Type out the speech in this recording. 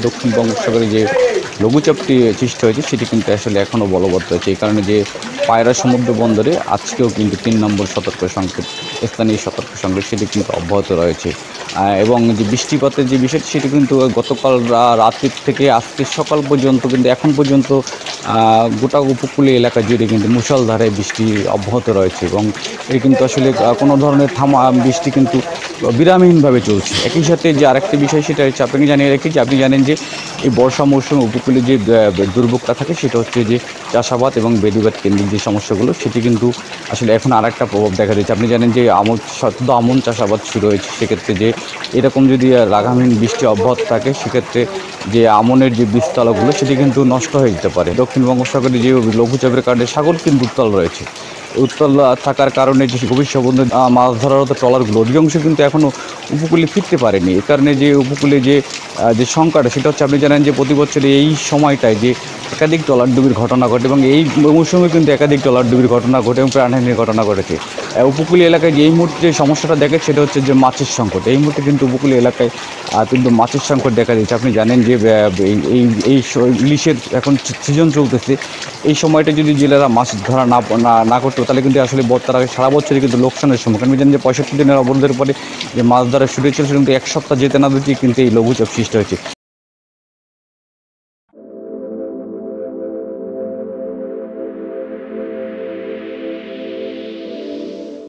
দক্ষিণ বঙ্গোপসাগরে যে লঘুচাপটি সৃষ্টি হয়েছে সেটি কিন্তু আসলে এখনও বলবৎ রয়েছে। এই কারণে যে পায়রা সমুদ্র বন্দরে আজকেও কিন্তু 3 নম্বর সতর্ক সংকেত, স্থানীয় সতর্ক সংকেত সেটি কিন্তু অব্যাহত রয়েছে। এবং যে বৃষ্টিপাতের যে বিষয়টি সেটি কিন্তু গতকাল রাতের থেকে আজকে সকাল পর্যন্ত কিন্তু এখন পর্যন্ত গোটা উপকূলীয় এলাকা জুড়ে কিন্তু মুষলধারে বৃষ্টি অব্যাহত রয়েছে এবং এটি কিন্তু আসলে কোনো ধরনের বৃষ্টি কিন্তু বিরামহীনভাবে চলছে। একই সাথে যে আরেকটি বিষয় সেটা হচ্ছে আপনাকে জানিয়ে রাখি যে আপনি জানেন যে এই বর্ষা মৌসুমে উপকূলে যে দুর্ভোগটা থাকে সেটা হচ্ছে যে চাষাবাদ এবং বেড়িবাদ কেন্দ্রিক যে সমস্যাগুলো সেটি কিন্তু আসলে এখন আরেকটা প্রভাব দেখা দিচ্ছে। আপনি জানেন যে সদ্য আমন চাষাবাদ শুরু হয়েছে, সেক্ষেত্রে যে এরকম যদি লাগামহীন বৃষ্টি অব্যাহত থাকে সেক্ষেত্রে যে আমনের যে বীজতলাগুলো সেটি কিন্তু নষ্ট হয়ে যেতে পারে। দক্ষিণ বঙ্গোপসাগরে যে লঘুচাপের কারণে সাগর কিন্তু উত্তাল রয়েছে। উত্তাল থাকার কারণে যে গভীর সমুদ্রে মাছ ধরার মতো ট্রলারগুলো অধিকাংশ কিন্তু এখনও উপকূলে ফিরতে পারেনি। এ কারণে যে উপকূলে যে সংখ্যাটা সেটা হচ্ছে আপনি জানেন যে প্রতি বছরে এই সময়টায় যে একাধিক ট্রলার ডুবির ঘটনা ঘটে এবং এই মৌসুমে কিন্তু একাধিক ট্রলার ডুবির ঘটনা ঘটে এবং প্রাণহানির ঘটনা ঘটেছে। উপকূলীয় এলাকায় যে এই মুহূর্তে যে সমস্যাটা দেখে সেটা হচ্ছে যে মাছের সংকট। এই মুহূর্তে কিন্তু উপকূলীয় এলাকায় কিন্তু মাছের সংকট দেখা দিচ্ছে। আপনি জানেন যে এই এই ইলিশের এখন সিজন চলতেছে। এই সময়টা যদি জেলেরা মাছ ধরা না করতো তাহলে কিন্তু আসলে তারা সারা বছরই কিন্তু লোকসানের সম্মুখীন। আমি জানি যে 65 দিনের অবরোধের পরে যে মাছ ধরা শুরু হয়েছিল কিন্তু এক সপ্তাহ যেতে না যেতেই কিন্তু এই লঘুচাপ সৃষ্টি হয়েছে।